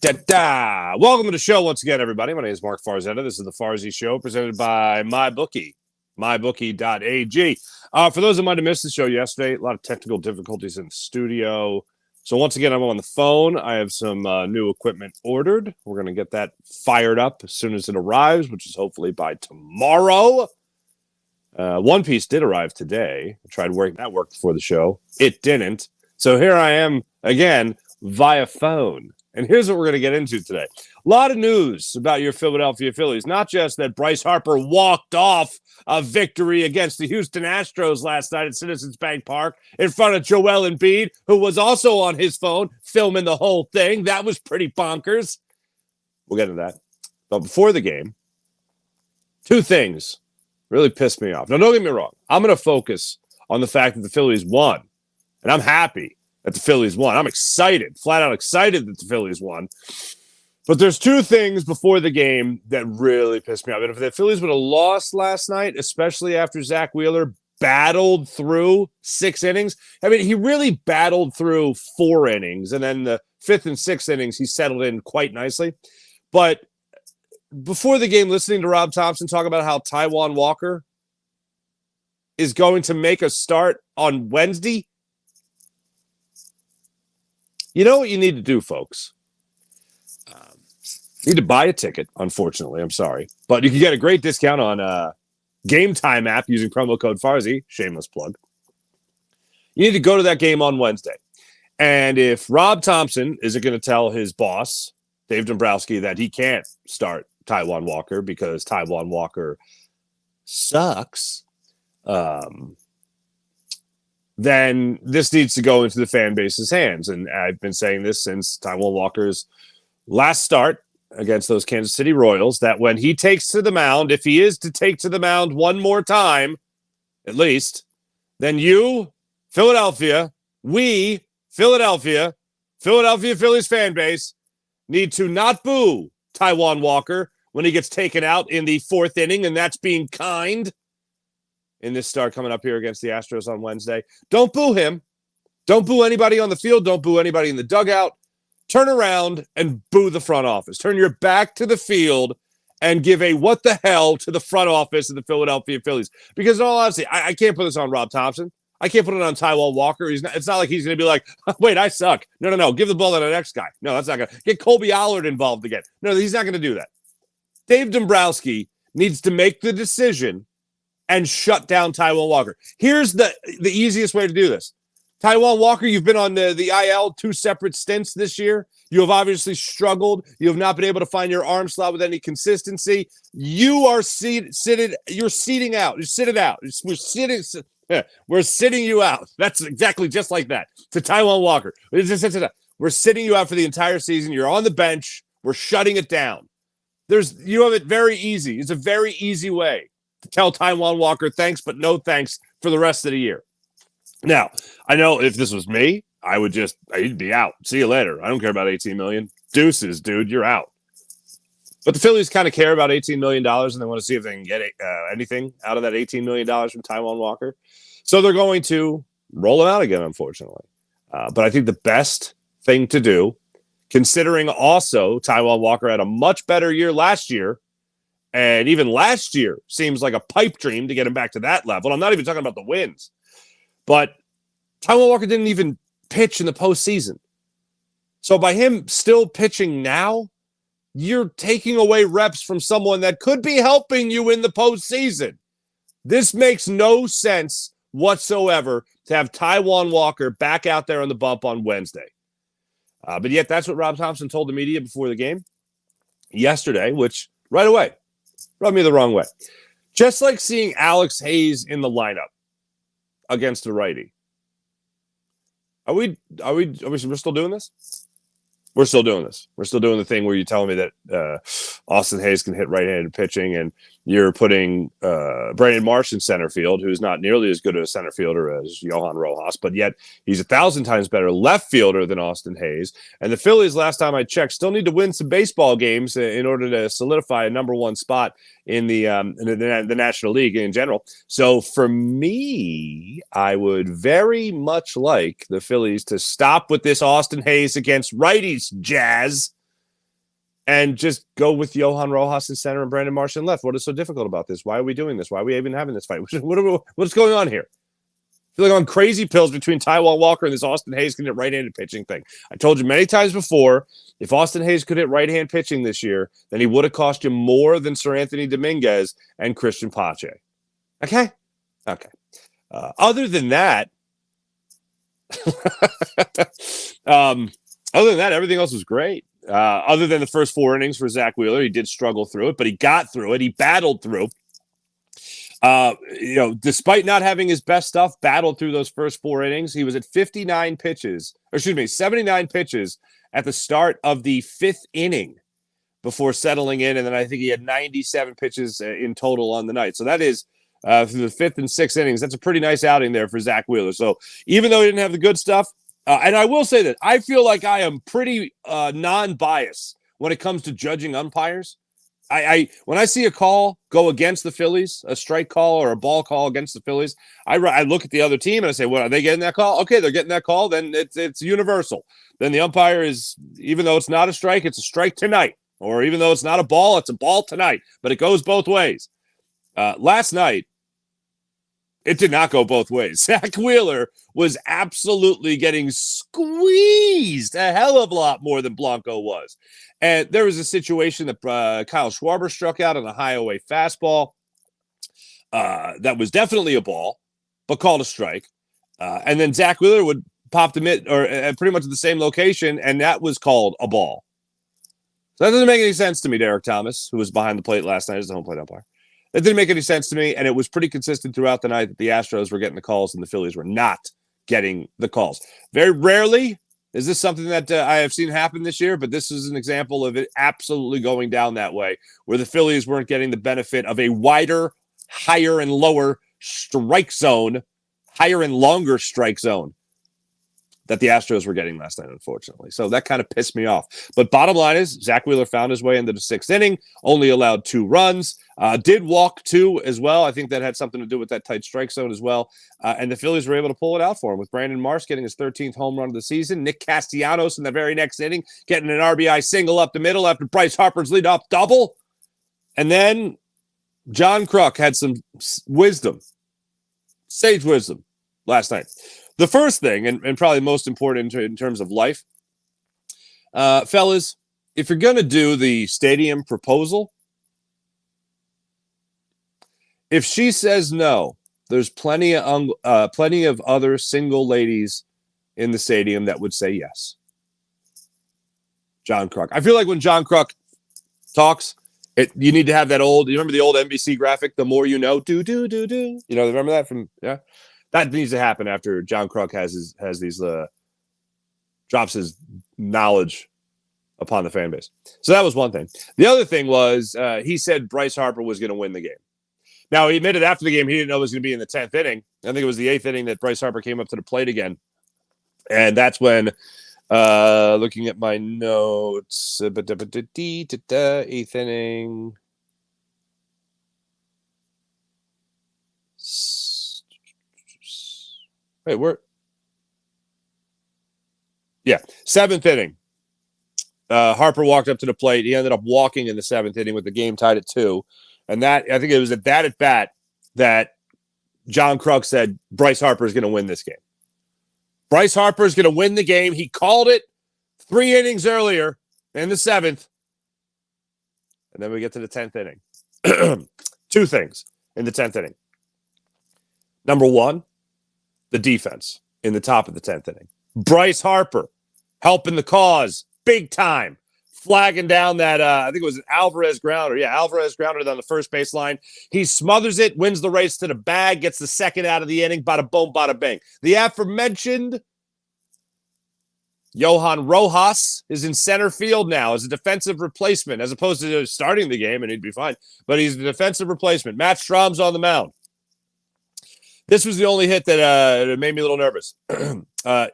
Welcome to the show once again, everybody. My name is Mark Farzetta. This is the Farzy Show presented by MyBookie, mybookie.ag. For those that might have missed the show yesterday, a lot of technical difficulties in the studio. So once again, I'm on the phone. I have some new equipment ordered. We're going to get that fired up as soon as it arrives, which is hopefully by tomorrow. One piece did arrive today. I tried working that worked before the show. It didn't. So here I am again via phone. And here's what we're going to get into today. A lot of news about your Philadelphia Phillies. Not just that BRYCE HARPER walked off a victory against the Houston Astros last night at Citizens Bank Park in front of Joel Embiid, who was also on his phone filming the whole thing. That was pretty bonkers. We'll get into that. But before the game, two things really pissed me off. Now, don't get me wrong. I'm going to focus on the fact that the Phillies won. And I'm happy that the Phillies won. I'm excited, flat out excited that the Phillies won. But there's two things before the game that really pissed me off. And if the Phillies would have lost last night, especially after Zach Wheeler battled through 6 innings, I mean, he really battled through 4 innings. And then the 5th and 6th innings, he settled in quite nicely. But before the game, listening to Rob Thompson talk about how Taijuan Walker is going to make a start on Wednesday, you know what you need to do, folks? You need to buy a ticket, unfortunately. I'm sorry. But you can get a great discount on Game Time app using promo code Farzy. Shameless plug. You need to go to that game on Wednesday. And if Rob Thompson isn't going to tell his boss, Dave Dombrowski, that he can't start Taijuan Walker because Taijuan Walker sucks, then this needs to go into the fan base's hands. And I've been saying this since Taijuan Walker's last start against those Kansas City Royals, that when he takes to the mound, if he is to take to the mound one more time, at least, then you, Philadelphia, we, Philadelphia Phillies fan base, need to not boo Taijuan Walker when he gets taken out in the 4th inning, and that's being kind. In this start coming up here against the Astros on Wednesday. Don't boo him. Don't boo anybody on the field. Don't boo anybody in the dugout. Turn around and boo the front office. Turn your back to the field and give a what the hell to the front office of the Philadelphia Phillies. Because in all honesty, I can't put this on Rob Thompson. I can't put it on Taijuan Walker. It's not like he's going to be like, wait, I suck. No. Give the ball to the next guy. No, that's not going to. Get Colby Allard involved again. No, he's not going to do that. Dave Dombrowski needs to make the decision and shut down Taijuan Walker. Here's the easiest way to do this. Taijuan Walker, you've been on the IL 2 separate stints this year. You have obviously struggled. You have not been able to find your arm slot with any consistency. You are you're seating out. You're sitting out. We're sitting you out. That's exactly just like that. To Taijuan Walker. We're sitting you out for the entire season. You're on the bench. We're shutting it down. You have it very easy. It's a very easy way to tell Taijuan Walker thanks, but no thanks for the rest of the year. Now, I know if this was me, I'd be out. See you later. I don't care about $18 million. Deuces, dude, you're out. But the Phillies kind of care about $18 million, and they want to see if they can get anything out of that $18 million from Taijuan Walker. So they're going to roll him out again, unfortunately. But I think the best thing to do, considering also Taijuan Walker had a much better year last year, and even last year seems like a pipe dream to get him back to that level. I'm not even talking about the wins. But Taijuan Walker didn't even pitch in the postseason. So by him still pitching now, you're taking away reps from someone that could be helping you in the postseason. This makes no sense whatsoever to have Taijuan Walker back out there on the bump on Wednesday. But yet that's what Rob Thompson told the media before the game yesterday, which right away rubbed me the wrong way. Just like seeing Alex Hayes in the lineup against the righty. Are we still doing this? We're still doing this. We're still doing the thing where you're telling me that Austin Hayes can hit right-handed pitching, and you're putting Brandon Marsh in center field, who's not nearly as good a center fielder as Johan Rojas, but yet he's 1,000 times better left fielder than Austin Hayes. And the Phillies, last time I checked, still need to win some baseball games in order to solidify a number 1 spot in the National League in general. So for me, I would very much like the Phillies to stop with this Austin Hayes against righties jazz and just go with Johan Rojas in center and Brandon Marsh in left. What is so difficult about this? Why are we doing this? Why are we even having this fight? What's going on here? I feel like I'm on crazy pills between Taijuan Walker and this Austin Hayes can hit right-handed pitching thing. I told you many times before, if Austin Hayes could hit right-hand pitching this year, then he would have cost you more than Sir Anthony Dominguez and Christian Pache. Okay? Okay. Other than that, everything else was great. Other than the first 4 innings for Zach Wheeler, he did struggle through it, but he got through it. He battled through. Despite not having his best stuff, battled through those first 4 innings. He was at 79 pitches at the start of the 5th inning before settling in. And then I think he had 97 pitches in total on the night. So that is through the 5th and 6th innings. That's a pretty nice outing there for Zach Wheeler. So even though he didn't have the good stuff, and I will say that I feel like I am pretty non-biased when it comes to judging umpires. I when I see a call go against the Phillies, a strike call or a ball call against the Phillies, I look at the other team and I say, "What, are they getting that call? Okay, they're getting that call. Then it's universal. Then the umpire is, even though it's not a strike, it's a strike tonight. Or even though it's not a ball, it's a ball tonight. But it goes both ways. Last night, it did not go both ways. Zach Wheeler was absolutely getting squeezed a hell of a lot more than Blanco was. And there was a situation that Kyle Schwarber struck out on a high-away fastball that was definitely a ball, but called a strike. And then Zach Wheeler would pop the mid, or pretty much at the same location, and that was called a ball. So that doesn't make any sense to me, Derek Thomas, who was behind the plate last night as the home plate umpire. That didn't make any sense to me, and it was pretty consistent throughout the night that the Astros were getting the calls and the Phillies were not getting the calls. Very rarely is this something that I have seen happen this year, but this is an example of it absolutely going down that way, where the Phillies weren't getting the benefit of a wider, higher, and lower strike zone, higher and longer strike zone that the Astros were getting last night, unfortunately. So that kind of pissed me off. But bottom line is, Zach Wheeler found his way into the 6th inning, only allowed 2 runs, did walk 2 as well. I think that had something to do with that tight strike zone as well. And the Phillies were able to pull it out for him, with Brandon Marsh getting his 13th home run of the season, Nick Castellanos in the very next inning getting an RBI single up the middle after Bryce Harper's leadoff double. And then John Kruk had some wisdom, sage wisdom last night. The first thing, and probably most important in terms of life, fellas, if you're going to do the stadium proposal, if she says no, there's plenty of other single ladies in the stadium that would say yes. John Kruk. I feel like when John Kruk talks, you need to have that old. You remember the old NBC graphic? The more you know, do. You know, remember that from yeah. That needs to happen after John Kruk has these drops his knowledge upon the fan base. So that was one thing. The other thing was he said Bryce Harper was going to win the game. Now, he admitted after the game he didn't know it was going to be in the 10th inning. I think it was the 8th inning that Bryce Harper came up to the plate again. And that's when, looking at my notes, 8th inning. Wait, where? Yeah, 7th inning. Harper walked up to the plate. He ended up walking in the 7th inning with the game tied at 2. And that, I think it was at that at bat that John Kruk said Bryce Harper is going to win this game. Bryce Harper is going to win the game. He called it 3 innings earlier in the 7th. And then we get to the 10th inning. 2 things in the 10th inning. Number 1, the defense in the top of the 10th inning. Bryce Harper helping the cause big time, flagging down that, I think it was an Alvarez grounder. Yeah, Alvarez grounder down the first baseline. He smothers it, wins the race to the bag, gets the second out of the inning, bada boom, bada bang. The aforementioned Johan Rojas is in center field now as a defensive replacement, as opposed to starting the game, and he'd be fine. But he's the defensive replacement. Matt Strom's on the mound. This was the only hit that made me a little nervous.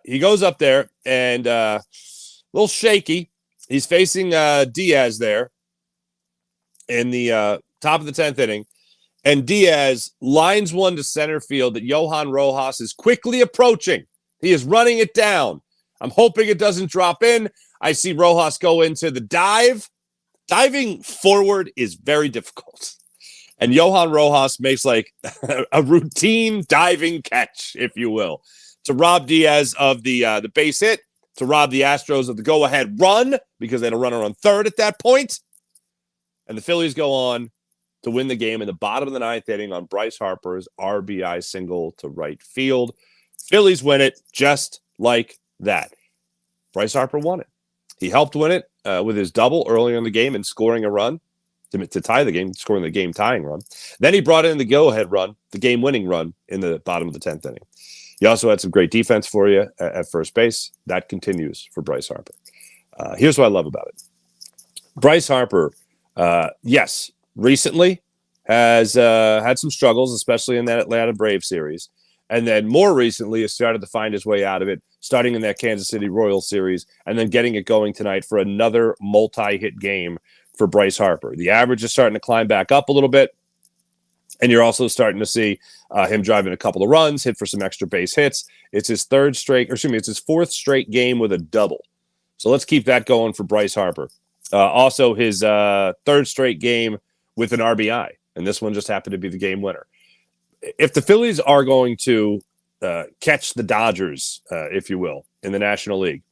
He goes up there and a little shaky. He's facing Diaz there in the top of the 10th inning. And Diaz lines one to center field that Johan Rojas is quickly approaching. He is running it down. I'm hoping it doesn't drop in. I see Rojas go into the dive. Diving forward is very difficult. And Johan Rojas makes like a routine diving catch, if you will, to rob Diaz of the base hit, to rob the Astros of the go-ahead run, because they had a runner on third at that point. And the Phillies go on to win the game in the bottom of the ninth inning on Bryce Harper's RBI single to right field. Phillies win it just like that. Bryce Harper won it. He helped win it with his double earlier in the game and scoring a run to tie the game, scoring the game-tying run. Then he brought in the go-ahead run, the game-winning run in the bottom of the 10th inning. He also had some great defense for you at first base. That continues for Bryce Harper. Here's what I love about it. Bryce Harper, yes, recently has had some struggles, especially in that Atlanta Braves series. And then more recently has started to find his way out of it, starting in that Kansas City Royals series, and then getting it going tonight for another multi-hit game for Bryce Harper. The average is starting to climb back up a little bit, and you're also starting to see him driving a couple of runs, hit for some extra base hits. It's his it's his fourth straight game with a double. So let's keep that going for Bryce Harper. Also, his third straight game with an RBI, and this one just happened to be the game winner. If the Phillies are going to catch the Dodgers, if you will, in the National League,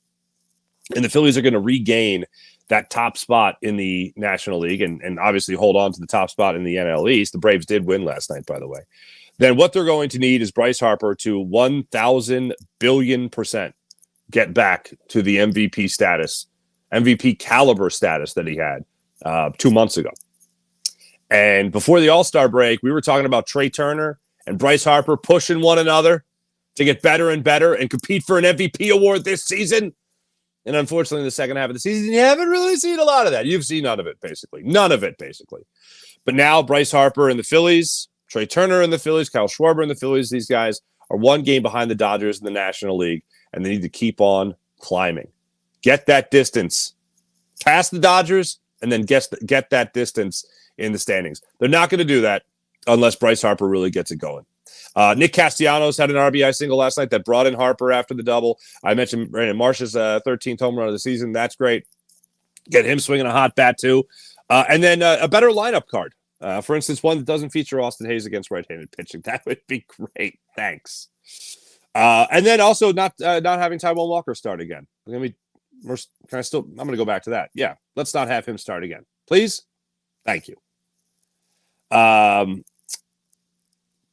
and the Phillies are going to regain that top spot in the National League and obviously hold on to the top spot in the NL East, the Braves did win last night, by the way, then what they're going to need is Bryce Harper to 1,000 billion% get back to the MVP status, MVP caliber status that he had 2 months ago. And before the All-Star break, we were talking about Trey Turner and Bryce Harper pushing one another to get better and better and compete for an MVP award this season. And unfortunately, in the second half of the season, you haven't really seen a lot of that. You've seen none of it, basically. None of it, basically. But now Bryce Harper and the Phillies, Trey Turner and the Phillies, Kyle Schwarber and the Phillies, these guys are one game behind the Dodgers in the National League, and they need to keep on climbing. Get that distance past the Dodgers, and then get that distance in the standings. They're not going to do that unless Bryce Harper really gets it going. Nick Castellanos had an RBI single last night that brought in Harper after the double. I mentioned Brandon Marsh's 13th home run of the season. That's great. Get him swinging a hot bat, too. And then a better lineup card. For instance, one that doesn't feature Austin Hayes against right-handed pitching. That would be great. Thanks. And then also not having Taijuan Walker start again. I'm going to go back to that. Yeah, let's not have him start again. Please? Thank you.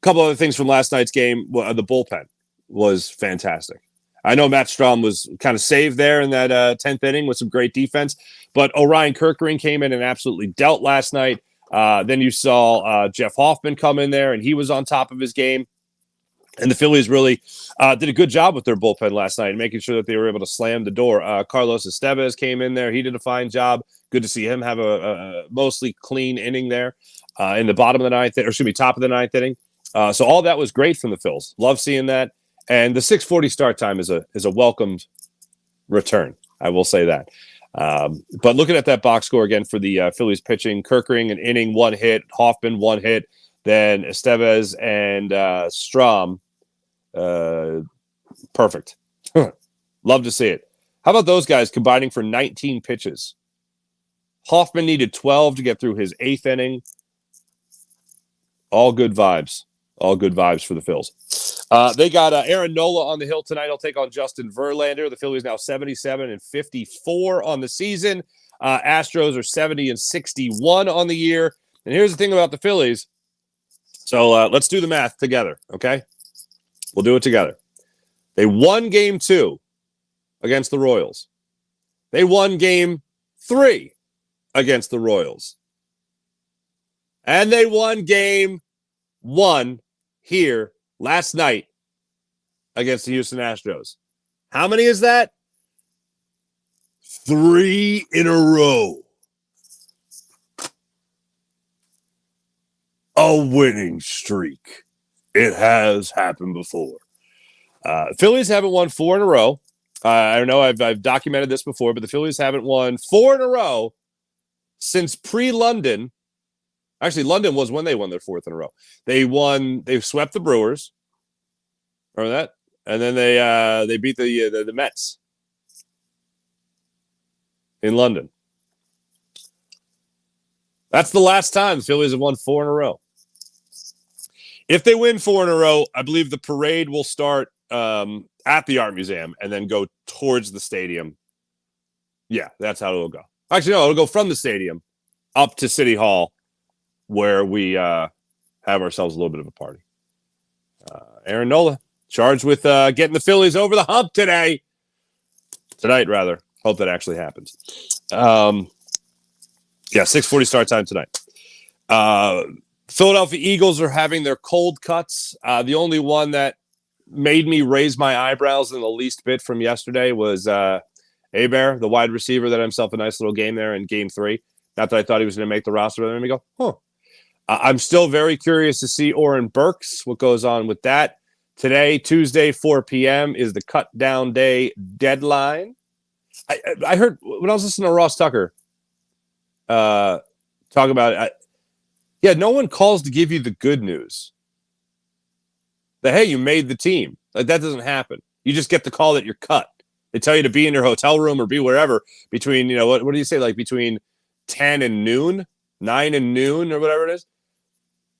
Couple other things from last night's game. The bullpen was fantastic. I know Matt Strahm was kind of saved there in that 10th inning with some great defense, but Orion Kirkering came in and absolutely dealt last night. Then you saw Jeff Hoffman come in there, and he was on top of his game. And the Phillies really did a good job with their bullpen last night, making sure that they were able to slam the door. Carlos Estevez came in there. He did a fine job. Good to see him have a mostly clean inning there in the top of the ninth inning. So all that was great from the Phils. Love seeing that. And the 6:40 start time is a welcomed return. I will say that. But looking at that box score again for the Phillies pitching, Kirkering an inning, 1 hit, Hoffman 1 hit, then Estevez and Strahm. Perfect. Love to see it. How about those guys combining for 19 pitches? Hoffman needed 12 to get through his 8th inning. All good vibes. All good vibes for the Phils. They got Aaron Nola on the hill tonight. He'll take on Justin Verlander. The Phillies now 77-54 on the season. Astros are 70-61 on the year. And here's the thing about the Phillies. So let's do the math together, okay? We'll do it together. They won game 2 against the Royals. They won game 3 against the Royals. And they won game 1 here last night against the Houston Astros. How many is that? 3 in a row. A winning streak. It has happened before. Phillies haven't won 4 in a row. I know I've documented this before, but the Phillies haven't won 4 in a row since pre-London. Actually, London was when they won their 4th in a row. They swept the Brewers. Remember that? And then they beat the Mets in London. That's the last time the Phillies have won 4 in a row. If they win 4 in a row, I believe the parade will start at the Art Museum and then go towards the stadium. Yeah, that's how it'll go. Actually, no, it'll go from the stadium up to City Hall, where we have ourselves a little bit of a party. Aaron Nola, charged with getting the Phillies over the hump today. Tonight, rather. Hope that actually happens. 6:40 start time tonight. Philadelphia Eagles are having their cold cuts. The only one that made me raise my eyebrows in the least bit from yesterday was Hebert, the wide receiver that had himself a nice little game there in Game 3. Not that I thought he was going to make the roster, but then we go, I'm still very curious to see Oren Burks, what goes on with that. Today, Tuesday, 4 p.m. is the cut down day deadline. I heard when I was listening to Ross Tucker talk about it, no one calls to give you the good news. That, hey, you made the team. Like, that doesn't happen. You just get the call that you're cut. They tell you to be in your hotel room or be wherever between, what do you say, like between 10 and noon, 9 and noon or whatever it is.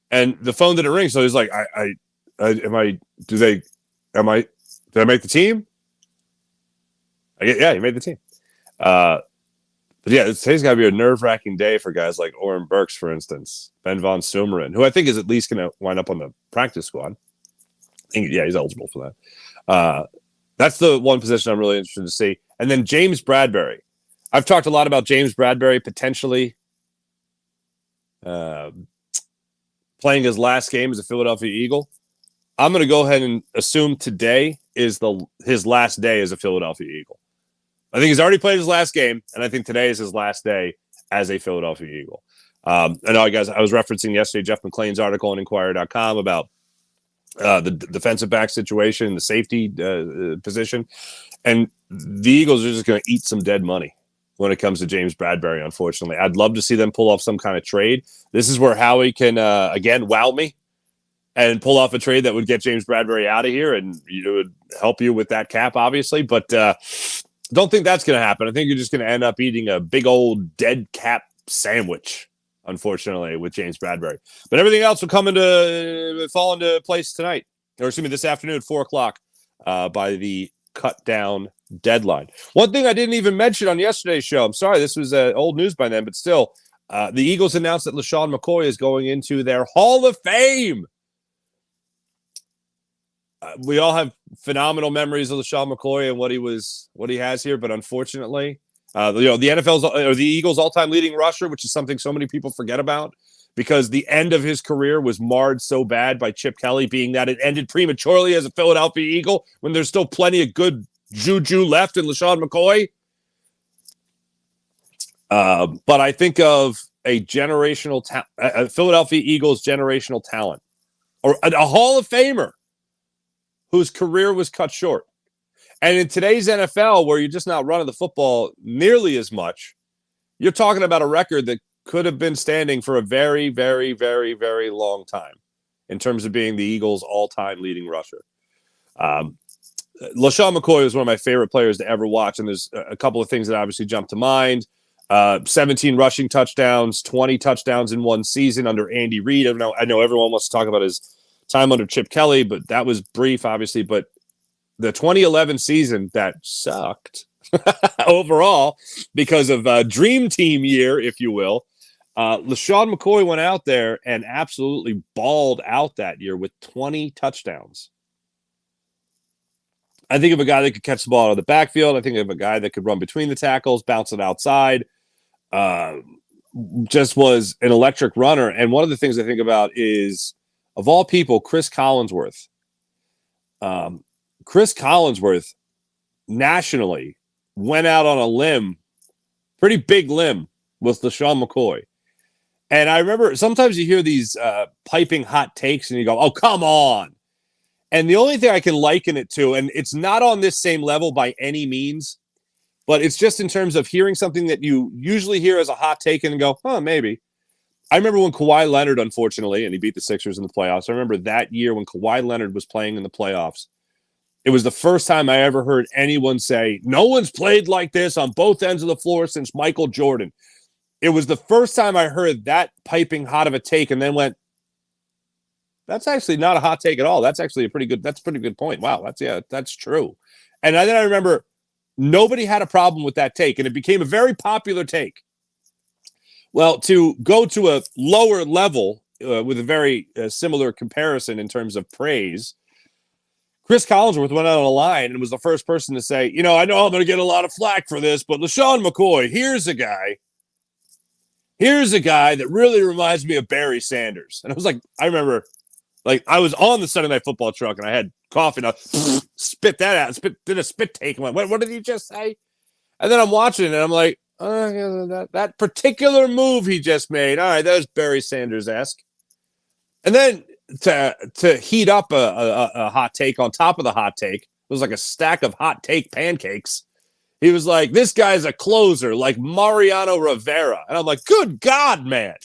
And the phone didn't ring. So he's like, did I make the team? Yeah, you made the team. But yeah, today's got to be a nerve-wracking day for guys like Oren Burks, for instance, Ben Von Sumeren, who I think is at least going to wind up on the practice squad. He's eligible for that. That's the one position I'm really interested to see. And then James Bradberry. I've talked a lot about James Bradberry potentially playing his last game as a Philadelphia Eagle. I'm going to go ahead and assume today is his last day as a Philadelphia Eagle. I think he's already played his last game, and I think today is his last day as a Philadelphia Eagle. I know, guys, I was referencing yesterday Jeff McClain's article on Inquirer.com about the defensive back situation, the safety position, and the Eagles are just going to eat some dead money when it comes to James Bradberry, unfortunately. I'd love to see them pull off some kind of trade. This is where Howie can, again, wow me and pull off a trade that would get James Bradberry out of here, and it would help you with that cap, obviously. But don't think that's going to happen. I think you're just going to end up eating a big old dead cap sandwich, unfortunately, with James Bradberry. But everything else will fall into place tonight, or excuse me, this afternoon at 4 o'clock by the cut down deadline. One thing I didn't even mention on yesterday's show, I'm sorry, this was old news by then, but still, the Eagles announced that LaShawn McCoy is going into their Hall of Fame. We all have phenomenal memories of LaShawn McCoy and what he has here, but unfortunately, the NFL's or the Eagles' all-time leading rusher, which is something so many people forget about, because the end of his career was marred so bad by Chip Kelly, being that it ended prematurely as a Philadelphia Eagle when there's still plenty of good juju left in LaShawn McCoy. But I think of a generational a Philadelphia Eagles generational talent, or a Hall of Famer whose career was cut short. And in today's NFL, where you're just not running the football nearly as much, you're talking about a record that could have been standing for a very, very, very, very long time in terms of being the Eagles' all-time leading rusher. LaShawn McCoy was one of my favorite players to ever watch, and there's a couple of things that obviously jump to mind. 17 rushing touchdowns, 20 touchdowns in one season under Andy Reid. I know everyone wants to talk about his time under Chip Kelly, but that was brief, obviously. But the 2011 season, that sucked overall because of Dream Team year, if you will. LaShawn McCoy went out there and absolutely balled out that year with 20 touchdowns. I think of a guy that could catch the ball out of the backfield. I think of a guy that could run between the tackles, bounce it outside. Just was an electric runner. And one of the things I think about is, of all people, Chris Collinsworth. Chris Collinsworth nationally went out on a limb, pretty big limb, with LaShawn McCoy. And I remember sometimes you hear these piping hot takes and you go, oh, come on. And the only thing I can liken it to, and it's not on this same level by any means, but it's just in terms of hearing something that you usually hear as a hot take and go, oh, maybe. I remember when Kawhi Leonard, unfortunately, and he beat the Sixers in the playoffs. I remember that year when Kawhi Leonard was playing in the playoffs. It was the first time I ever heard anyone say, no one's played like this on both ends of the floor since Michael Jordan. it was the first time I heard that piping hot of a take and then went, that's actually not a hot take at all. That's actually a pretty good point. Wow, that's true. And then I remember nobody had a problem with that take, and it became a very popular take. Well, to go to a lower level with a very similar comparison in terms of praise, Chris Collinsworth went out on a line and was the first person to say, I know I'm going to get a lot of flack for this, but LaShawn McCoy, here's a guy that really reminds me of Barry Sanders. And I was like, I remember, I was on the Sunday Night Football truck and I had coffee and I spit that out, did a spit take. And went, what did he just say? And then I'm watching it and I'm like, that particular move he just made. All right, that was Barry Sanders-esque. And then to heat up a hot take on top of the hot take, it was like a stack of hot take pancakes. He was like, this guy's a closer like Mariano Rivera. And I'm like, good God, man.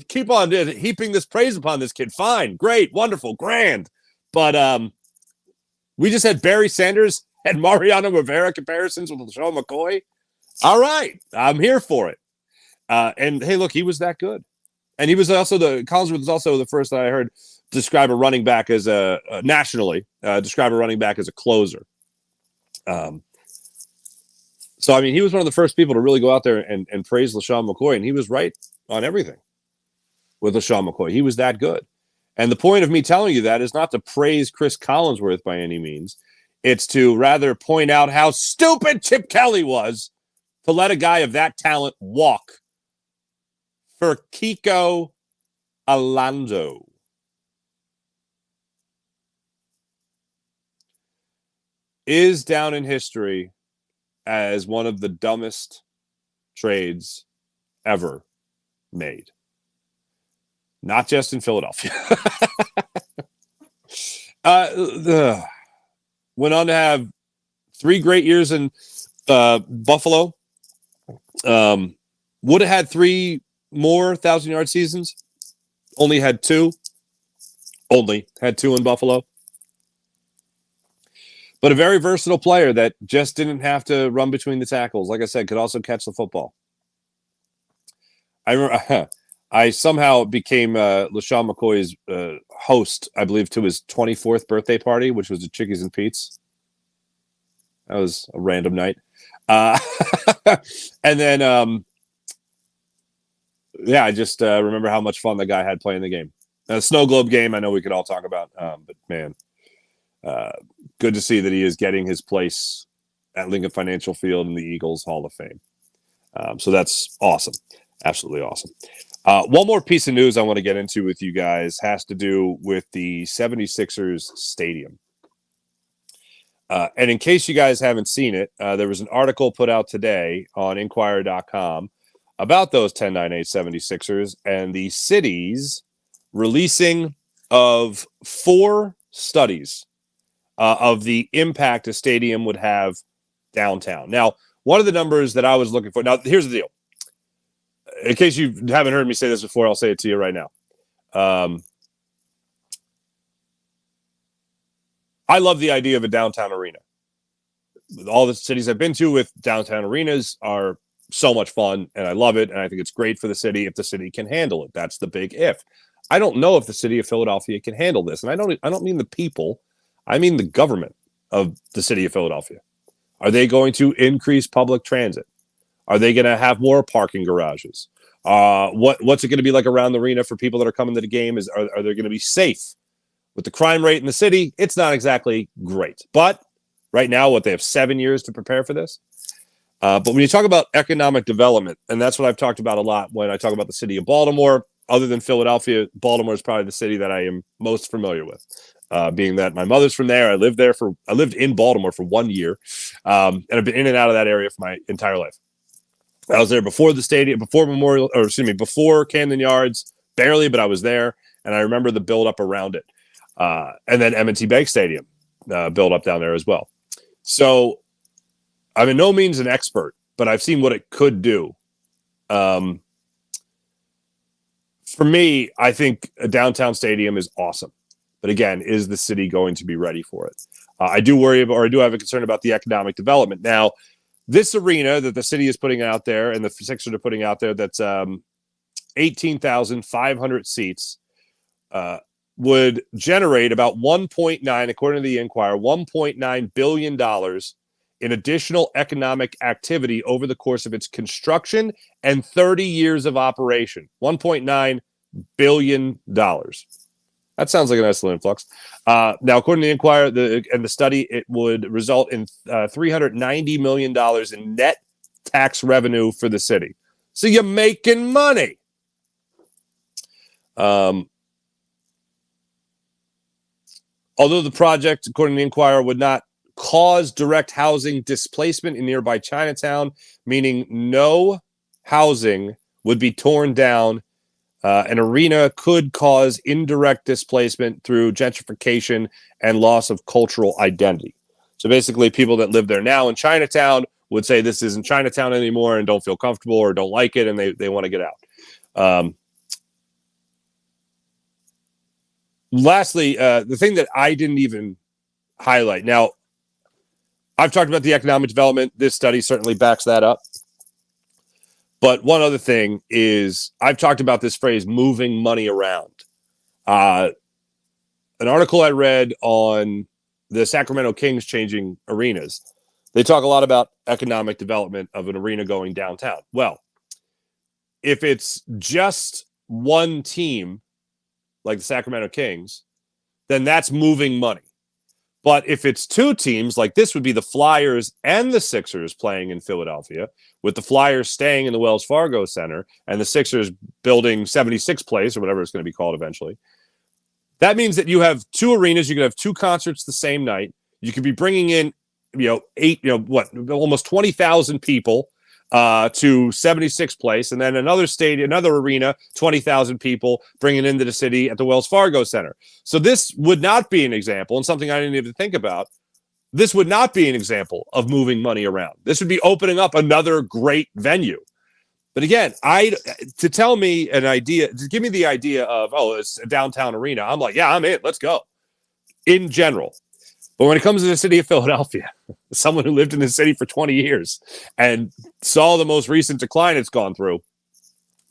Keep on heaping this praise upon this kid. Fine, great, wonderful, grand. But we just had Barry Sanders and Mariano Rivera comparisons with LaShawn McCoy. All right, I'm here for it. And hey, look, he was that good. And he was also Collinsworth was also the first that I heard describe a running back as nationally describe a running back as a closer. So, I mean, he was one of the first people to really go out there and praise LaShawn McCoy, and he was right on everything with LaShawn McCoy. He was that good. And the point of me telling you that is not to praise Chris Collinsworth by any means. It's to rather point out how stupid Chip Kelly was to let a guy of that talent walk for Kiko Alonso. Is down in history as one of the dumbest trades ever made. Not just in Philadelphia. Went on to have 3 great years in Buffalo. Would have had 3 more 1,000-yard seasons. Only had 2. Only had 2 in Buffalo. But a very versatile player that just didn't have to run between the tackles. Like I said, could also catch the football. I remember I somehow became LaShawn McCoy's host, I believe, to his 24th birthday party, which was at Chickies and Pete's. That was a random night. And then, I just remember how much fun the guy had playing the game. A snow globe game, I know we could all talk about, but man, good to see that he is getting his place at Lincoln Financial Field in the Eagles Hall of Fame. So that's awesome. Absolutely awesome. One more piece of news I want to get into with you guys has to do with the 76ers stadium. And in case you guys haven't seen it, there was an article put out today on Inquirer.com about those 10-9-8 76ers and the city's releasing of 4 studies of the impact a stadium would have downtown. Now, one of the numbers that I was looking for. Now, here's the deal. In case you haven't heard me say this before, I'll say it to you right now. I love the idea of a downtown arena. All the cities I've been to with downtown arenas are so much fun, and I love it, and I think it's great for the city if the city can handle it. That's the big if. I don't know if the city of Philadelphia can handle this, and I don't mean the people. I mean the government of the city of Philadelphia. Are they going to increase public transit? Are they going to have more parking garages? What's it going to be like around the arena for people that are coming to the game? Are they going to be safe? With the crime rate in the city, it's not exactly great. But right now, they have 7 years to prepare for this. But when you talk about economic development, and that's what I've talked about a lot when I talk about the city of Baltimore, other than Philadelphia, Baltimore is probably the city that I am most familiar with. Being that my mother's from there, I lived in Baltimore for 1 year, and I've been in and out of that area for my entire life. I was there before the stadium, before Camden Yards, barely, but I was there, and I remember the build up around it, and then M&T Bank Stadium build up down there as well. So I'm in no means an expert, but I've seen what it could do. For me, I think a downtown stadium is awesome. But again, is the city going to be ready for it? I do have a concern about the economic development. Now, This arena that the city is putting out there and the Sixers are putting out there, that's 18,500 seats, would generate about 1.9, according to the Inquirer, $1.9 billion in additional economic activity over the course of its construction and 30 years of operation. $1.9 billion. That sounds like a nice little influx. Now, according to the Inquirer and the study, it would result in $390 million in net tax revenue for the city. So you're making money. Although the project, according to the Inquirer, would not cause direct housing displacement in nearby Chinatown, meaning no housing would be torn down, an arena could cause indirect displacement through gentrification and loss of cultural identity. So basically, people that live there now in Chinatown would say this isn't Chinatown anymore and don't feel comfortable or don't like it, and they want to get out. Lastly, the thing that I didn't even highlight. Now, I've talked about the economic development. This study certainly backs that up. But one other thing is I've talked about this phrase, moving money around. An article I read on the Sacramento Kings changing arenas. They talk a lot about economic development of an arena going downtown. Well, if it's just one team, like the Sacramento Kings, then that's moving money. But if it's two teams, like this would be the Flyers and the Sixers playing in Philadelphia, with the Flyers staying in the Wells Fargo Center and the Sixers building 76th Place or whatever it's going to be called eventually, that means that you have two arenas. You could have two concerts the same night. You could be bringing in, almost 20,000 people to 76th Place, and then another arena, 20,000 people bringing into the city at the Wells Fargo Center. So this would not be an example, and something I didn't even think about. This would not be an example of moving money around. This would be opening up another great venue. But again, to tell me an idea, to give me the idea of, it's a downtown arena, I'm like, yeah, I'm in. Let's go. In general. But when it comes to the city of Philadelphia, someone who lived in the city for 20 years and saw the most recent decline it's gone through,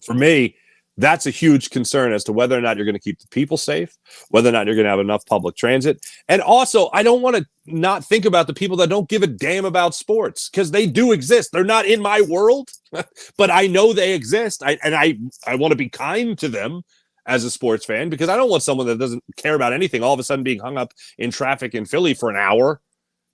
for me, that's a huge concern as to whether or not you're going to keep the people safe, whether or not you're going to have enough public transit. And also, I don't want to not think about the people that don't give a damn about sports, because they do exist. They're not in my world, but I know they exist. I want to be kind to them as a sports fan, because I don't want someone that doesn't care about anything all of a sudden being hung up in traffic in Philly for an hour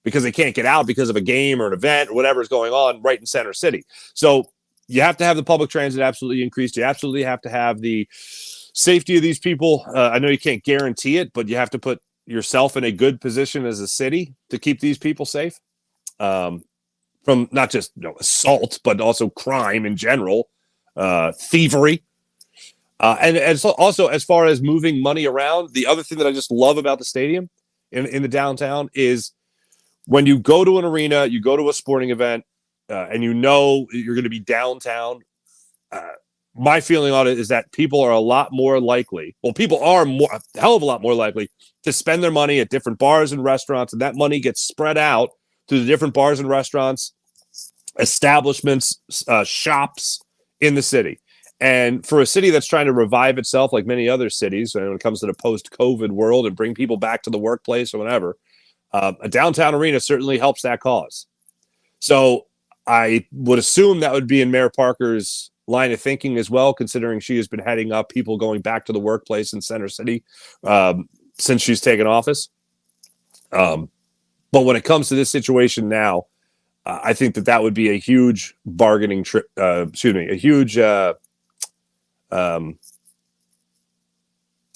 because they can't get out because of a game or an event or whatever is going on right in center city. So you have to have the public transit absolutely increased. You absolutely have to have the safety of these people. I know you can't guarantee it, but you have to put yourself in a good position as a city to keep these people safe from not just assault, but also crime in general, thievery. And also, as far as moving money around, the other thing that I just love about the stadium in the downtown is when you go to an arena, you go to a sporting event, and you're going to be downtown. My feeling on it is that people are a lot more likely. Well, people are a hell of a lot more likely to spend their money at different bars and restaurants, and that money gets spread out to the different bars and restaurants, establishments, shops in the city. And for a city that's trying to revive itself, like many other cities, when it comes to the post-COVID world and bring people back to the workplace or whatever, a downtown arena certainly helps that cause. So I would assume that would be in Mayor Parker's line of thinking as well, considering she has been heading up people going back to the workplace in Center City since she's taken office. But when it comes to this situation now, I think that would be a huge bargaining trip. A huge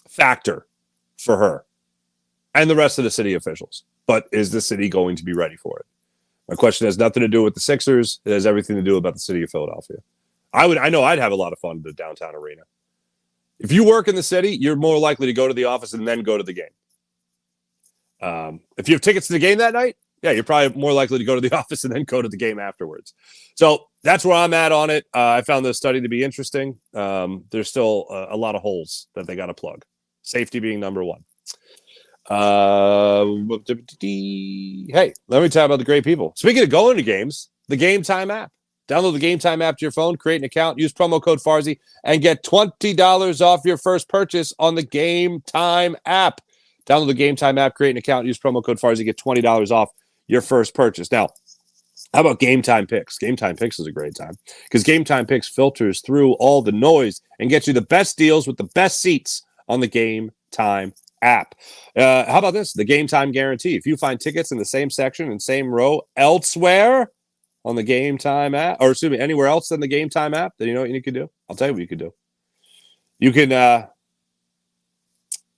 factor for her and the rest of the city officials. But is the city going to be ready for it? My question has nothing to do with the Sixers. It has everything to do about the city of Philadelphia. I know I'd have a lot of fun at the downtown arena. If you work in the city, you're more likely to go to the office and then go to the game. If you have tickets to the game that night, yeah, you're probably more likely to go to the office and then go to the game afterwards. So that's where I'm at on it. I found the study to be interesting. There's still a lot of holes that they got to plug. Safety being number one. Hey, let me talk about the great people. Speaking of going to games, the Game Time app. Download the Game Time app to your phone, create an account, use promo code Farzy, and get $20 off your first purchase on the Game Time app. Download the Game Time app, create an account, use promo code Farzy, get $20 off your first purchase. Now, how about Game Time Picks? Game Time Picks is a great time because Game Time Picks filters through all the noise and gets you the best deals with the best seats on the Game Time app. How about this? The Game Time Guarantee. If you find tickets in the same section and same row elsewhere on the Game Time app, or excuse me, anywhere else than the Game Time app, then you know what you can do? I'll tell you what you can do. You can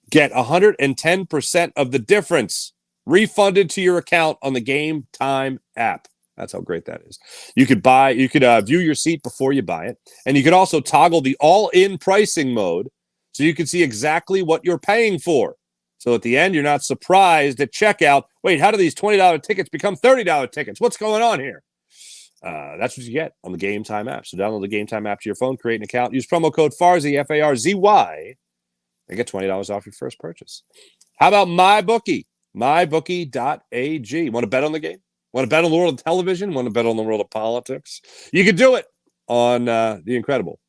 get 110% of the difference refunded to your account on the Game Time app. That's how great that is. You could view your seat before you buy it, and you could also toggle the all-in pricing mode so you can see exactly what you're paying for. So at the end, you're not surprised at checkout. Wait, how do these $20 tickets become $30 tickets? What's going on here? That's what you get on the Game Time app. So download the Game Time app to your phone, create an account, use promo code Farzy, F-A-R-Z-Y, and get $20 off your first purchase. How about MyBookie? MyBookie.ag. Want to bet on the game? Want to bet on the world of television? Want to bet on the world of politics? You can do it on the incredible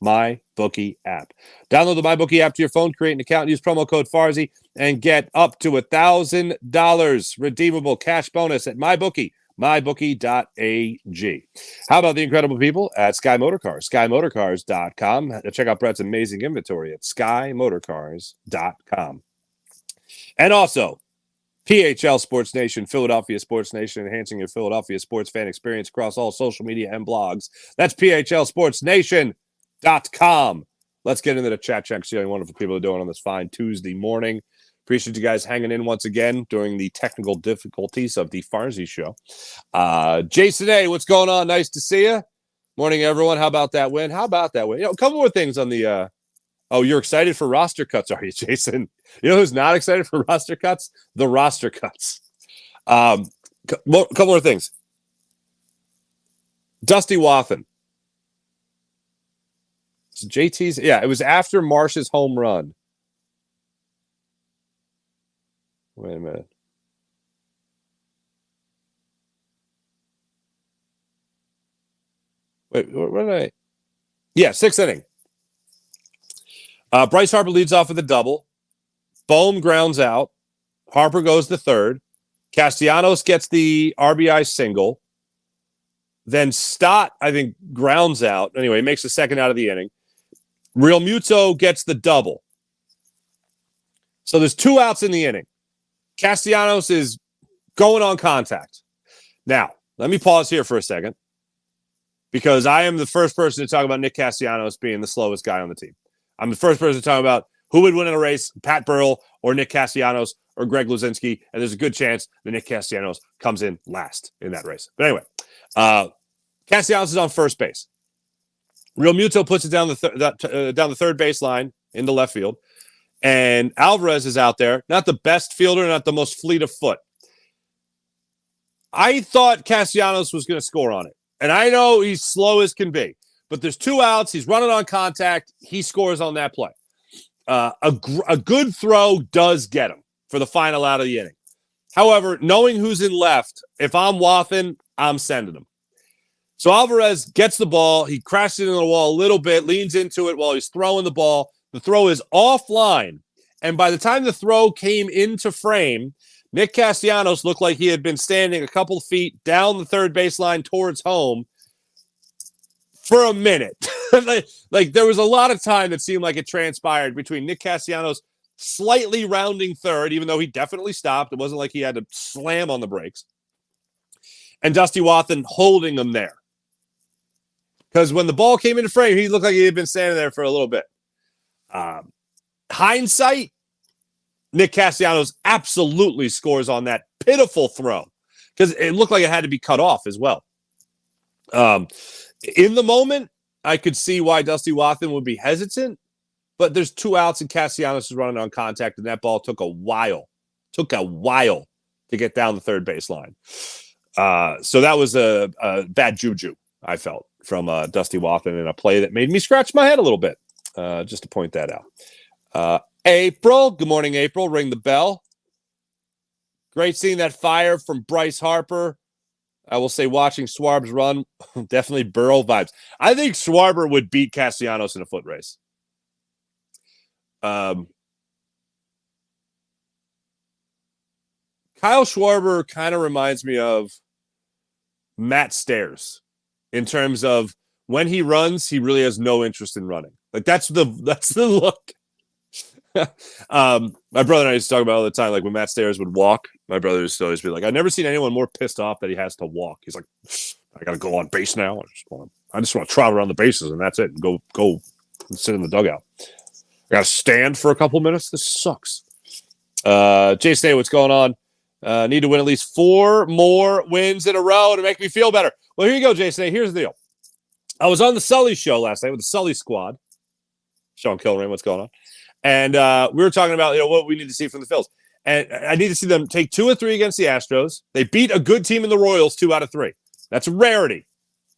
MyBookie app. Download the MyBookie app to your phone, create an account, use promo code Farzy, and get up to $1,000 redeemable cash bonus at MyBookie. MyBookie.ag. How about the incredible people at Sky Motorcars? SkyMotorcars.com. Check out Brett's amazing inventory at SkyMotorcars.com. And also, PHL Sports Nation, Philadelphia Sports Nation, enhancing your Philadelphia sports fan experience across all social media and blogs. That's PHLSportsNation.com. Let's get into the chat check. See how wonderful people are doing on this fine Tuesday morning. Appreciate you guys hanging in once again during the technical difficulties of the Farzy show. Jason A., what's going on? Nice to see you. Morning, everyone. How about that win? A couple more things on the oh, you're excited for roster cuts, are you, Jason? You know who's not excited for roster cuts? The roster cuts. Couple more things. Dusty Wathan. JT's, it was after Marsh's home run. Wait a minute. Wait, what did I? Yeah, sixth inning. Bryce Harper leads off with a double. Bohm grounds out. Harper goes to third. Castellanos gets the RBI single. Then Stott, I think, grounds out. Anyway, makes the second out of the inning. Real Muto gets the double. So there's 2 outs in the inning. Castellanos is going on contact. Now, let me pause here for a second because I am the first person to talk about Nick Castellanos being the slowest guy on the team. I'm the first person to talk about who would win in a race, Pat Burrell or Nick Castellanos or Greg Luzinski, and there's a good chance that Nick Castellanos comes in last in that race. But anyway, Castellanos is on first base. Real Muto puts it down the third baseline into left field. And Alvarez is out there, not the best fielder, not the most fleet of foot. I thought Castellanos was going to score on it. And I know he's slow as can be. But there's 2 outs. He's running on contact. He scores on that play. A good throw does get him for the final out of the inning. However, knowing who's in left, if I'm Wathan, I'm sending him. So Alvarez gets the ball. He crashes into the wall a little bit, leans into it while he's throwing the ball. The throw is offline. And by the time the throw came into frame, Nick Castellanos looked like he had been standing a couple of feet down the third baseline towards home for a minute. like there was a lot of time that seemed like it transpired between Nick Castellanos slightly rounding third, even though he definitely stopped. It wasn't like he had to slam on the brakes. And Dusty Wathan holding him there. Because when the ball came into frame, he looked like he had been standing there for a little bit. Hindsight, Nick Castellanos absolutely scores on that pitiful throw because it looked like it had to be cut off as well. In the moment, I could see why Dusty Wathan would be hesitant, but there's 2 outs and Castellanos is running on contact, and that ball took a while to get down the third baseline. So that was a bad juju, I felt, from Dusty Wathan in a play that made me scratch my head a little bit, just to point that out. April, good morning, April. Ring the bell. Great seeing that fire from Bryce Harper. I will say watching Schwarb's run, definitely Burrow vibes. I think Schwarber would beat Castellanos in a foot race. Kyle Schwarber kind of reminds me of Matt Stairs in terms of when he runs, he really has no interest in running. Like that's the look. My brother and I used to talk about all the time, like when Matt Stairs would walk, my brother used to always be like, I've never seen anyone more pissed off that he has to walk. He's like, I gotta go on base now. I just want to trot around the bases and that's it. And go and sit in the dugout. I gotta stand for a couple minutes. This sucks. Jason, what's going on? Need to win at least 4 more wins in a row to make me feel better. Well, here you go, Jason. Here's the deal. I was on the Sully show last night with the Sully squad. Sean Kilrain, what's going on? And we were talking about what we need to see from the Phils. And I need to see them take 2 or 3 against the Astros. They beat a good team in the Royals 2 out of 3. That's a rarity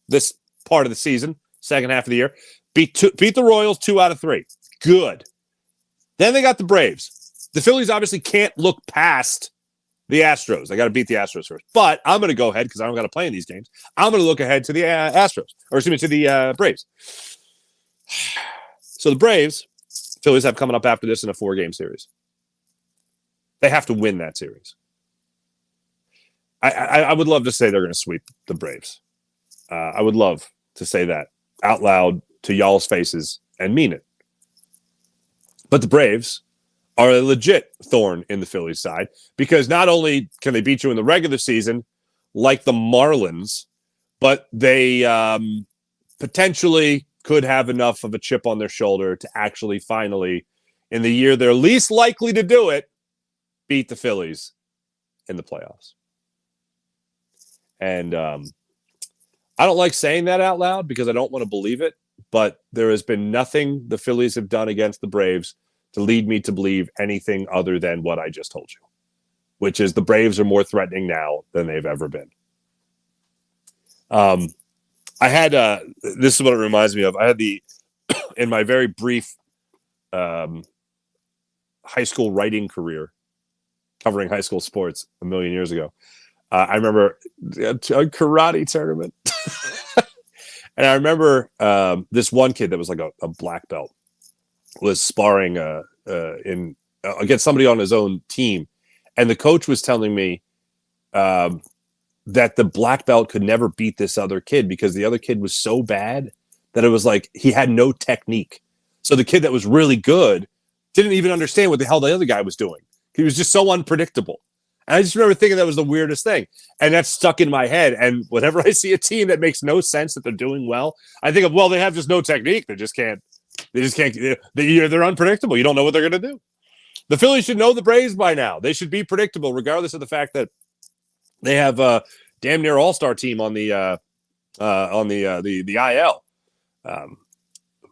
this part of the season, second half of the year. Beat the Royals 2 out of 3. Good. Then they got the Braves. The Phillies obviously can't look past the Astros. They got to beat the Astros first. But I'm going to go ahead because I don't got to play in these games. I'm going to look ahead to the to the Braves. So the Braves, Phillies have coming up after this in a 4-game series. They have to win that series. I would love to say they're going to sweep the Braves. I would love to say that out loud to y'all's faces and mean it. But the Braves are a legit thorn in the Phillies side because not only can they beat you in the regular season like the Marlins, but they potentially could have enough of a chip on their shoulder to actually finally, in the year they're least likely to do it, beat the Phillies in the playoffs. And I don't like saying that out loud because I don't want to believe it, but there has been nothing the Phillies have done against the Braves to lead me to believe anything other than what I just told you, which is the Braves are more threatening now than they've ever been. I had this is what it reminds me of. I had in my very brief high school writing career covering high school sports a million years ago. I remember a karate tournament. And I remember this one kid that was like a black belt was sparring against somebody on his own team. And the coach was telling me that the black belt could never beat this other kid because the other kid was so bad that it was like he had no technique. So the kid that was really good didn't even understand what the hell the other guy was doing. He was just so unpredictable. And I just remember thinking that was the weirdest thing. And that stuck in my head. And whenever I see a team that makes no sense that they're doing well, I think of, well, they have just no technique. They just can't. They're unpredictable. You don't know what they're going to do. The Phillies should know the Braves by now. They should be predictable, regardless of the fact that they have a damn near all-star team on the IL.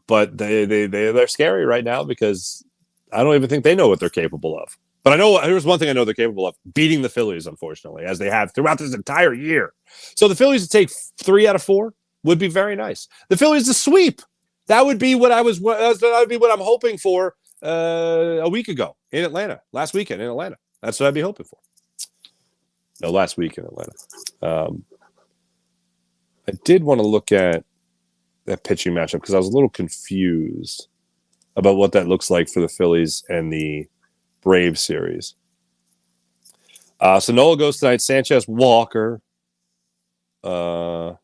But they're scary right now because I don't even think they know what they're capable of. But I know here's one thing I know they're capable of: beating the Phillies, unfortunately, as they have throughout this entire year. So the Phillies to take 3 out of 4 would be very nice. The Phillies to sweep, that would be what I'm hoping for a week ago in Atlanta, last weekend in Atlanta. That's what I'd be hoping for. No, last week in Atlanta. I did want to look at that pitching matchup because I was a little confused about what that looks like for the Phillies and the Braves series. So Nola goes tonight. Sanchez, Walker. I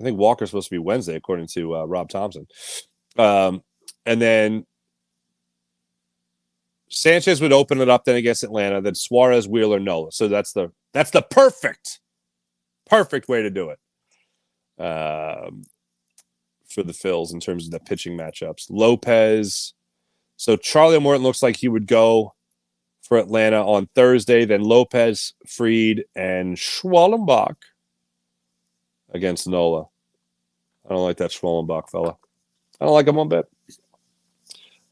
think Walker's supposed to be Wednesday, according to Rob Thompson. And then Sanchez would open it up then against Atlanta. Then Suarez, Wheeler, Nola. So that's the perfect way to do it for the Phils in terms of the pitching matchups. Lopez. So Charlie Morton looks like he would go for Atlanta on Thursday. Then Lopez, Fried, and Schwallenbach against Nola. I don't like that Schwallenbach fella. I don't like him one bit.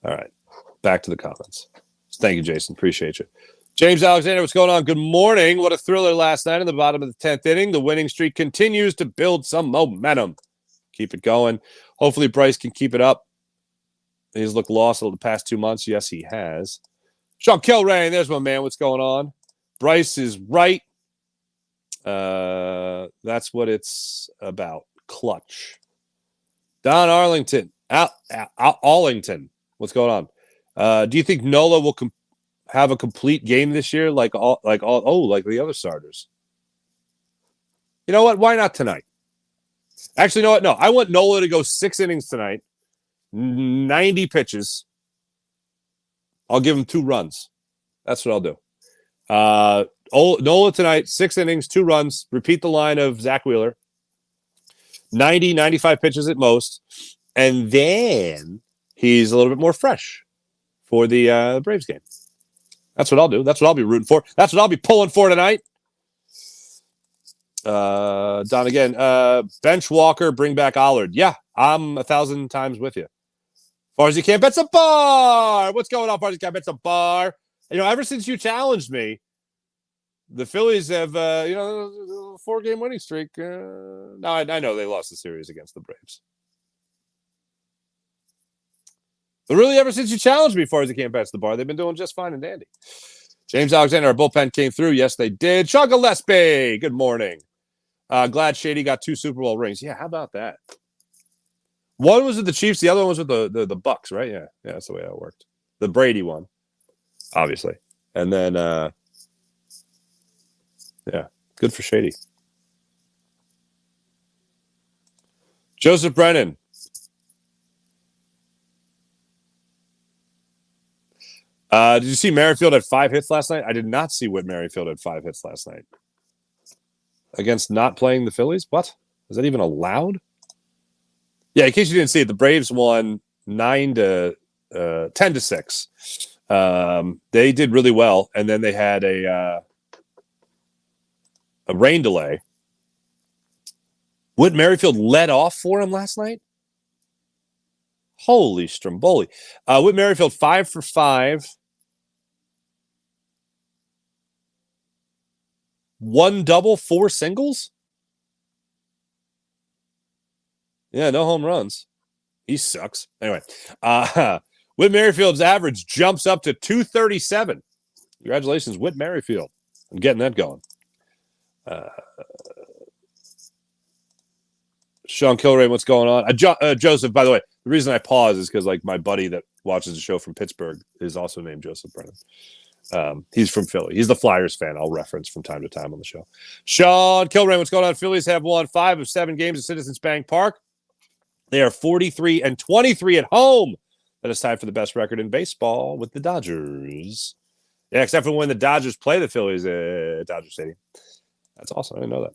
All right. Back to the comments. Thank you, Jason. Appreciate you. James Alexander, what's going on? Good morning. What a thriller last night in the bottom of the 10th inning. The winning streak continues to build some momentum. Keep it going. Hopefully Bryce can keep it up. He's looked lost over the past 2 months. Yes, he has. Sean Kilrain, there's my man. What's going on? Bryce is right. That's what it's about. Clutch. Don Arlington. Arlington. What's going on? Do you think Nola will have a complete game this year like the other starters? You know what? Why not tonight? Actually, you know what? No, I want Nola to go 6 innings tonight, 90 pitches. I'll give him 2 runs. That's what I'll do. Nola tonight, 6 innings, 2 runs. Repeat the line of Zach Wheeler. 90, 95 pitches at most. And then he's a little bit more fresh for the Braves game. That's what I'll do. That's what I'll be rooting for. That's what I'll be pulling for tonight. Don again. Bench Walker, bring back Allard. Yeah, I'm 1,000 times with you. Farzy Camp, it's a bar. What's going on, Farzy Camp? It's a bar. You know, ever since you challenged me, the Phillies have, 4-game winning streak. Now I know they lost the series against the Braves. But really, ever since you challenged me, Farzy Camp, it's the bar. They've been doing just fine and dandy. James Alexander, our bullpen came through. Yes, they did. Sean Gillespie, good morning. Glad Shady got 2 Super Bowl rings. Yeah, how about that? One was with the Chiefs. The other one was with the Bucks, right? Yeah, that's the way that worked. The Brady one, obviously. And then, yeah, good for Shady. Joseph Brennan. Did you see Merrifield had 5 hits last night? I did not see Whit Merrifield had 5 hits last night. Against not playing the Phillies? What? Is that even allowed? Yeah, in case you didn't see it, the Braves won 10-6. They did really well, and then they had a rain delay. Whit Merrifield led off for him last night? Holy Stromboli. Whit Merrifield 5 for 5. 1 double, 4 singles? Yeah, no home runs. He sucks. Anyway, Whit Merrifield's average jumps up to 237. Congratulations, Whit Merrifield. I'm getting that going. Sean Kilray, what's going on? Joseph, by the way, the reason I pause is because my buddy that watches the show from Pittsburgh is also named Joseph Brennan. He's from Philly. He's the Flyers fan I'll reference from time to time on the show. Sean Kilray, what's going on? Phillies have won 5 of 7 games at Citizens Bank Park. They are 43-23 at home. That is tied for the best record in baseball with the Dodgers. Yeah, except for when the Dodgers play the Phillies at Dodger Stadium. That's awesome. I didn't know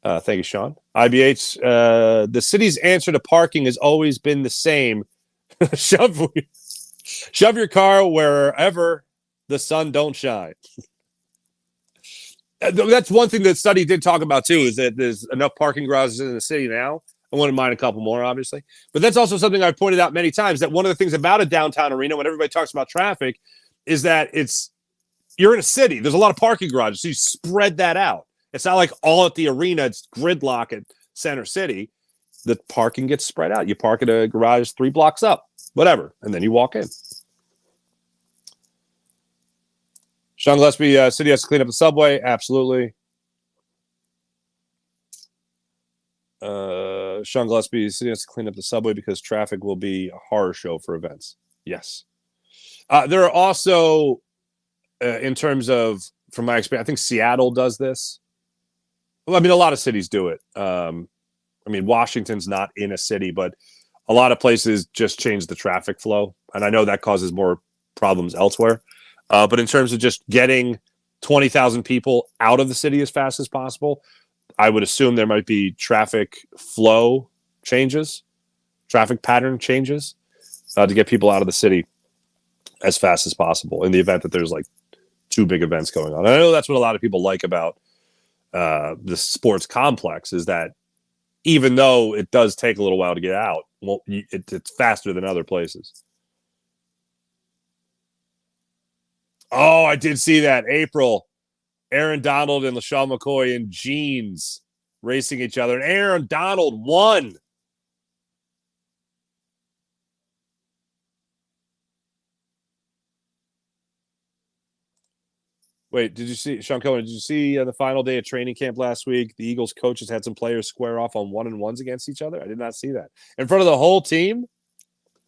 that. Thank you, Sean. IBH, the city's answer to parking has always been the same. Shove your car wherever the sun don't shine. That's one thing that study did talk about, too, is that there's enough parking garages in the city now. I wouldn't mind a couple more, obviously. But that's also something I've pointed out many times, that one of the things about a downtown arena, when everybody talks about traffic, is that you're in a city. There's a lot of parking garages, so you spread that out. It's not like all at the arena. It's gridlock at Center City. The parking gets spread out. You park at a garage 3 blocks up, whatever, and then you walk in. Sean Gillespie, city has to clean up the subway. Absolutely. Sean Gillespie, city has to clean up the subway because traffic will be a horror show for events. Yes. There are also, in terms of, from my experience, I think Seattle does this. Well, I mean, a lot of cities do it. Washington's not in a city, but a lot of places just change the traffic flow. And I know that causes more problems elsewhere. But in terms of just getting 20,000 people out of the city as fast as possible, I would assume there might be traffic flow changes, traffic pattern changes to get people out of the city as fast as possible in the event that there's 2 big events going on. And I know that's what a lot of people like about the sports complex, is that even though it does take a little while to get out, it's faster than other places. Oh, I did see that. April, Aaron Donald and LaShawn McCoy in jeans racing each other. And Aaron Donald won. Wait, did you see Sean Cohen? Did you see on the final day of training camp last week? The Eagles coaches had some players square off on 1-on-1s against each other. I did not see that in front of the whole team.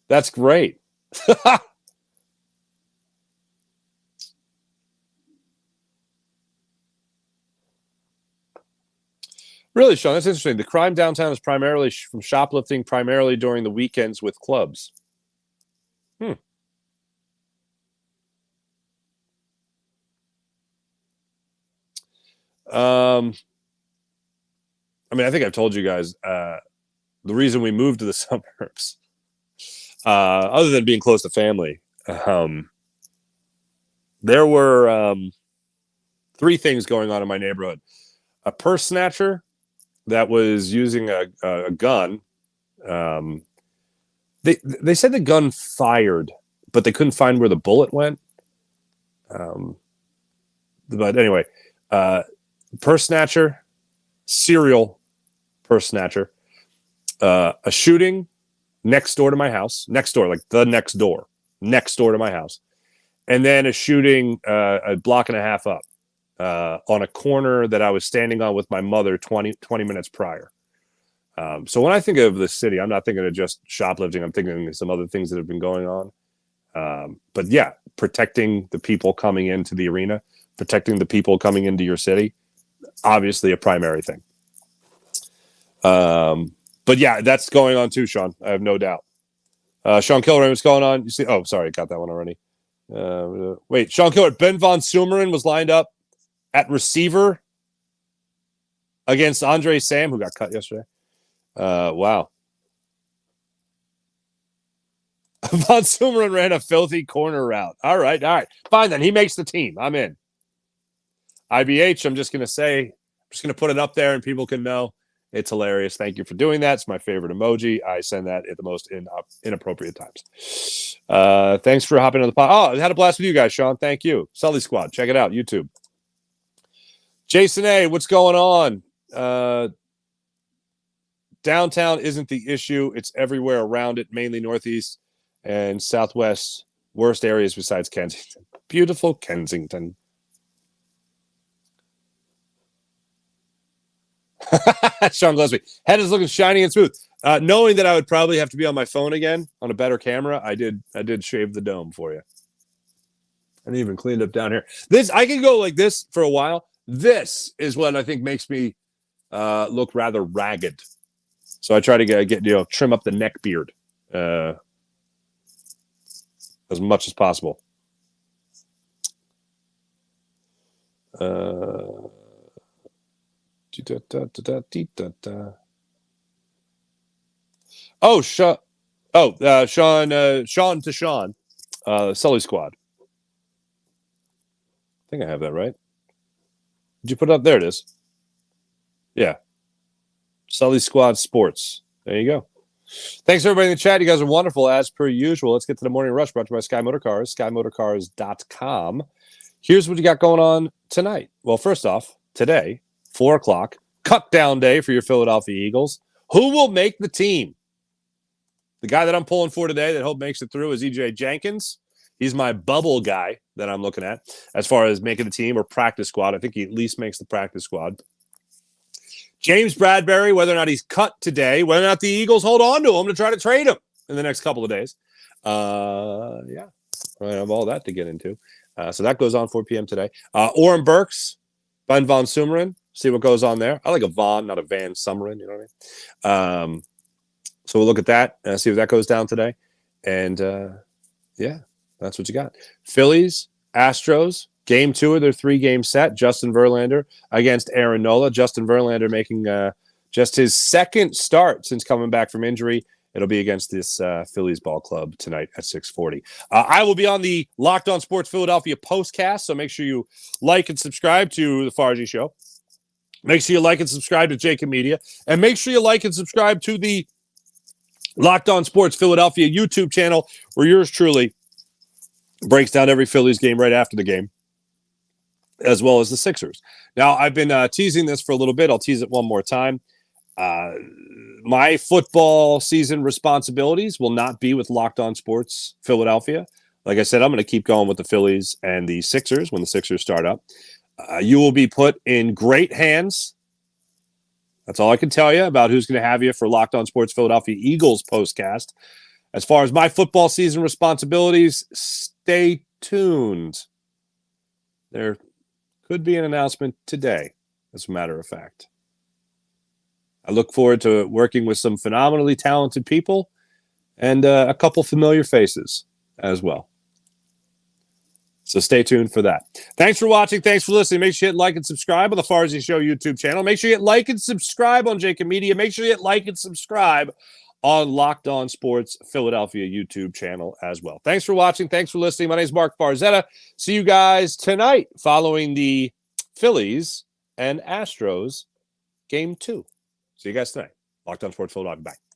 That's great. Really, Sean, that's interesting. The crime downtown is primarily from shoplifting, primarily during the weekends with clubs. Hmm. I mean, I think I've told you guys the reason we moved to the suburbs, other than being close to family, there were three things going on in my neighborhood. A purse snatcher that was using a gun. They said the gun fired, but they couldn't find where the bullet went. But anyway, purse snatcher, serial purse snatcher, a shooting next door to my house, next door to my house, and then a shooting a block and a half up on a corner that I was standing on with my mother 20 minutes prior. So when I think of the city, I'm not thinking of just shoplifting. I'm thinking of some other things that have been going on. But yeah, protecting the people coming into the arena, protecting the people coming into your city, obviously a primary thing. But yeah, that's going on too, Sean. I have no doubt. Sean Kilrain, what's going on? You see? Oh, sorry, got that one already. Wait, Sean Kilrain, Ben von Sumeren was lined up at receiver against Andre Sam, who got cut yesterday. Wow. Von Sumeren ran a filthy corner route. All right. Fine, then. He makes the team. I'm in. IBH, I'm just going to put it up there and people can know. It's hilarious. Thank you for doing that. It's my favorite emoji. I send that at the most inappropriate times. Thanks for hopping on the pod. Oh, I had a blast with you guys, Sean. Thank you. Sully Squad. Check it out. YouTube. Jason A., what's going on? Downtown isn't the issue. It's everywhere around it, mainly Northeast and Southwest. Worst areas besides Kensington. Beautiful Kensington. Sean Gillespie. Head is looking shiny and smooth. Knowing that I would probably have to be on my phone again on a better camera, I did shave the dome for you. And even cleaned up down here. This I can go like this for a while. This is what I think makes me look rather ragged. So I try to get trim up the neck beard as much as possible. Oh, Sean to Sean, Sully Squad. I think I have that right. Did you put it up? There it is. Yeah. Sully Squad Sports. There you go. Thanks, everybody in the chat. You guys are wonderful, as per usual. Let's get to the morning rush, brought to you by Sky Motorcars, skymotorcars.com. Here's what you got going on tonight. Well, first off, today, 4 o'clock, cut down day for your Philadelphia Eagles. Who will make the team? The guy that I'm pulling for today that I hope makes it through is E.J. Jenkins. He's my bubble guy that I'm looking at as far as making the team or practice squad. I think he at least makes the practice squad. James Bradbury, whether or not he's cut today, whether or not the Eagles hold on to him to try to trade him in the next couple of days. Yeah, I have all that to get into. So that goes on 4 p.m. today. Oren Burks, Ben von Sumeren, see what goes on there. I like a Von, not a Van Sumeren, you know what I mean? So we'll look at that and see if that goes down today. And, yeah, that's what you got. Phillies, Astros, Game 2 of their 3-game set. Justin Verlander against Aaron Nola. Justin Verlander making just his second start since coming back from injury. It'll be against this Phillies ball club tonight at 6:40. I will be on the Locked On Sports Philadelphia postcast, so make sure you like and subscribe to the Farji Show. Make sure you like and subscribe to Jacob Media. And make sure you like and subscribe to the Locked On Sports Philadelphia YouTube channel, where yours truly breaks down every Phillies game right after the game, as well as the Sixers. Now, I've been teasing this for a little bit. I'll tease it one more time. My football season responsibilities will not be with Locked On Sports Philadelphia. Like I said, I'm going to keep going with the Phillies and the Sixers when the Sixers start up. You will be put in great hands. That's all I can tell you about who's going to have you for Locked On Sports Philadelphia Eagles postcast. As far as my football season responsibilities, stay tuned. There could be an announcement today, as a matter of fact. I look forward to working with some phenomenally talented people and a couple familiar faces as well. So stay tuned for that. Thanks for watching. Thanks for listening. Make sure you hit like and subscribe on the Farzy Show YouTube channel. Make sure you hit like and subscribe on Jacob Media. Make sure you hit like and subscribe on Locked On Sports Philadelphia YouTube channel as well. Thanks for watching. Thanks for listening. My name is Mark Farzetta. See you guys tonight following the Phillies and Astros Game 2. See you guys tonight. Locked On Sports Philadelphia. Bye.